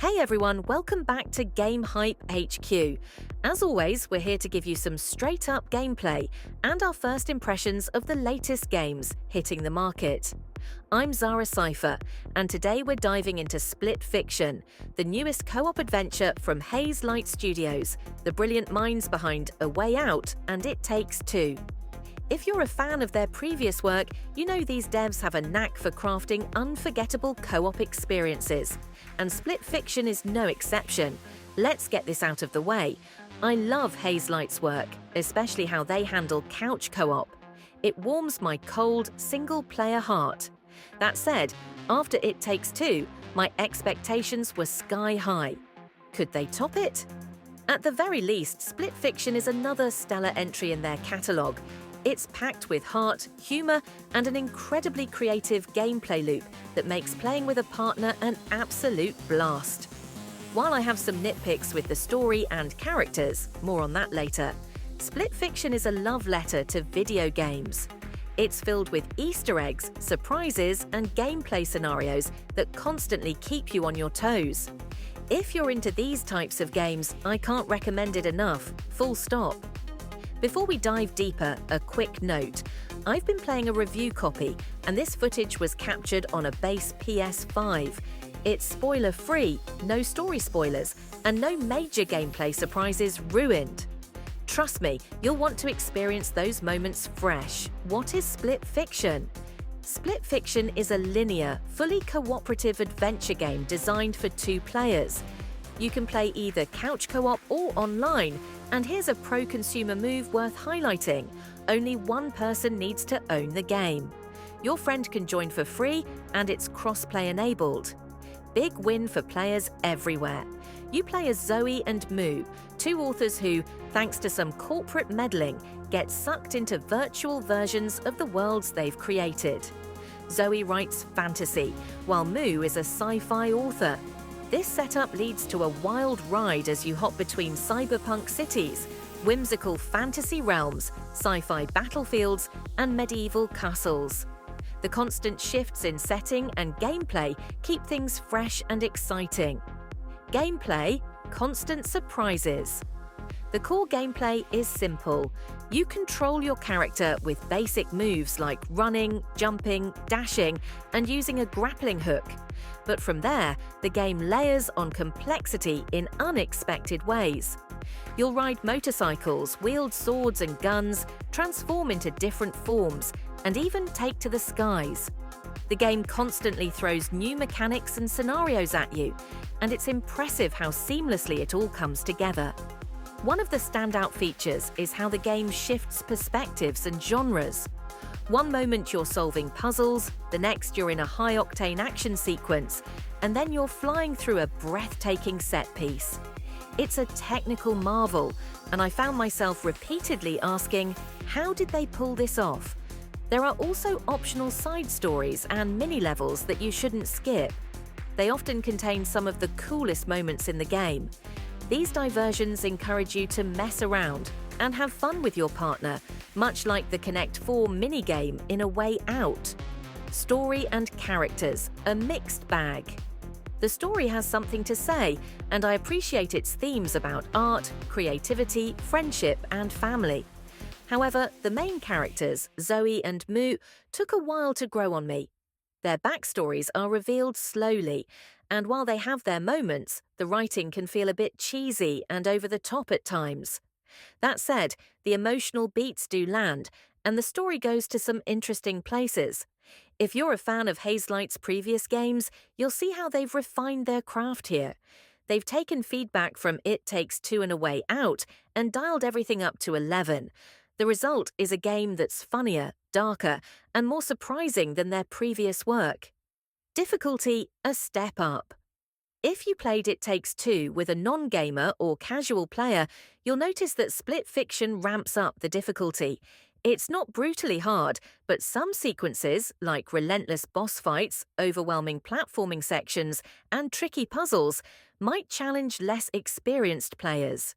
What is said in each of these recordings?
Hey everyone, welcome back to Game Hype HQ. As always, we're here to give you some straight-up gameplay and our first impressions of the latest games hitting the market. I'm Zara Cypher, and today we're diving into Split Fiction, the newest co-op adventure from Haze Light Studios, the brilliant minds behind A Way Out and It Takes Two. If you're a fan of their previous work, you know these devs have a knack for crafting unforgettable co-op experiences. And Split Fiction is no exception. Let's get this out of the way. I love Haze Light's work, especially how they handle couch co-op. It warms my cold, single-player heart. That said, after It Takes Two, my expectations were sky high. Could they top it? At the very least, Split Fiction is another stellar entry in their catalogue. It's packed with heart, humour, and an incredibly creative gameplay loop that makes playing with a partner an absolute blast. While I have some nitpicks with the story and characters, more on that later, Split Fiction is a love letter to video games. It's filled with Easter eggs, surprises, and gameplay scenarios that constantly keep you on your toes. If you're into these types of games, I can't recommend it enough, full stop. Before we dive deeper, a quick note. I've been playing a review copy, and this footage was captured on a base PS5. It's spoiler-free, no story spoilers, and no major gameplay surprises ruined. Trust me, you'll want to experience those moments fresh. What is Split Fiction? Split Fiction is a linear, fully cooperative adventure game designed for two players. You can play either couch co-op or online, and here's a pro-consumer move worth highlighting. Only one person needs to own the game. Your friend can join for free, and it's cross-play enabled. Big win for players everywhere. You play as Zoe and Moo, two authors who, thanks to some corporate meddling, get sucked into virtual versions of the worlds they've created. Zoe writes fantasy, while Moo is a sci-fi author. This setup leads to a wild ride as you hop between cyberpunk cities, whimsical fantasy realms, sci-fi battlefields, and medieval castles. The constant shifts in setting and gameplay keep things fresh and exciting. Gameplay, constant surprises. The core gameplay is simple. You control your character with basic moves like running, jumping, dashing, and using a grappling hook. But from there, the game layers on complexity in unexpected ways. You'll ride motorcycles, wield swords and guns, transform into different forms, and even take to the skies. The game constantly throws new mechanics and scenarios at you, and it's impressive how seamlessly it all comes together. One of the standout features is how the game shifts perspectives and genres. One moment you're solving puzzles, the next you're in a high-octane action sequence, and then you're flying through a breathtaking set piece. It's a technical marvel, and I found myself repeatedly asking, how did they pull this off? There are also optional side stories and mini-levels that you shouldn't skip. They often contain some of the coolest moments in the game. These diversions encourage you to mess around and have fun with your partner, much like the Connect 4 minigame in A Way Out. Story and characters, a mixed bag. The story has something to say, and I appreciate its themes about art, creativity, friendship, and family. However, the main characters, Zoe and Moo, took a while to grow on me. Their backstories are revealed slowly, and while they have their moments, the writing can feel a bit cheesy and over the top at times. That said, the emotional beats do land, and the story goes to some interesting places. If you're a fan of Haze Light's previous games, you'll see how they've refined their craft here. They've taken feedback from It Takes Two and A Way Out and dialed everything up to 11. The result is a game that's funnier, darker, and more surprising than their previous work. Difficulty, a step up. If you played It Takes Two with a non-gamer or casual player, you'll notice that Split Fiction ramps up the difficulty. It's not brutally hard, but some sequences, like relentless boss fights, overwhelming platforming sections, and tricky puzzles, might challenge less experienced players.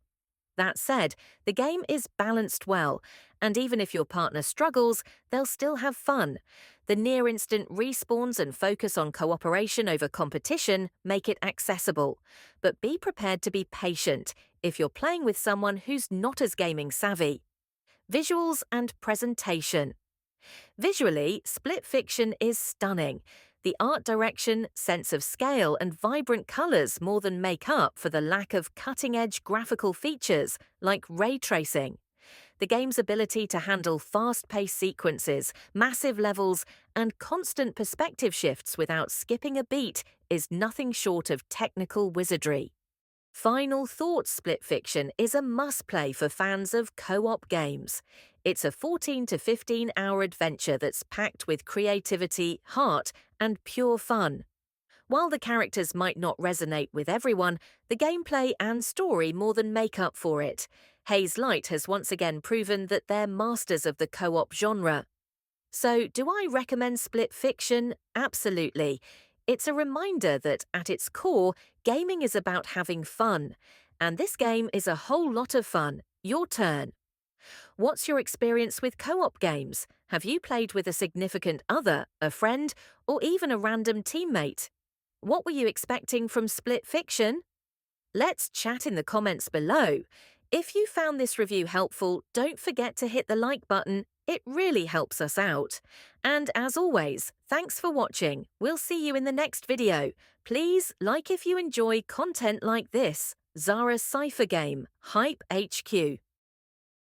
That said, the game is balanced well, and even if your partner struggles, they'll still have fun. The near-instant respawns and focus on cooperation over competition make it accessible, but be prepared to be patient if you're playing with someone who's not as gaming savvy. Visuals and presentation. Visually, Split Fiction is stunning. The art direction, sense of scale, and vibrant colors more than make up for the lack of cutting-edge graphical features like ray tracing. The game's ability to handle fast-paced sequences, massive levels, and constant perspective shifts without skipping a beat is nothing short of technical wizardry. Final Thoughts Split Fiction is a must-play for fans of co-op games. It's a 14 to 15-hour adventure that's packed with creativity, heart, and pure fun. While the characters might not resonate with everyone, the gameplay and story more than make up for it. Haze Light has once again proven that they're masters of the co-op genre. So, do I recommend Split Fiction? Absolutely. It's a reminder that, at its core, gaming is about having fun. And this game is a whole lot of fun. Your turn. What's your experience with co-op games? Have you played with a significant other, a friend, or even a random teammate? What were you expecting from Split Fiction? Let's chat in the comments below. If you found this review helpful, don't forget to hit the like button. It really helps us out. And as always, thanks for watching. We'll see you in the next video. Please like if you enjoy content like this. Zara's Cypher Game, Hype HQ.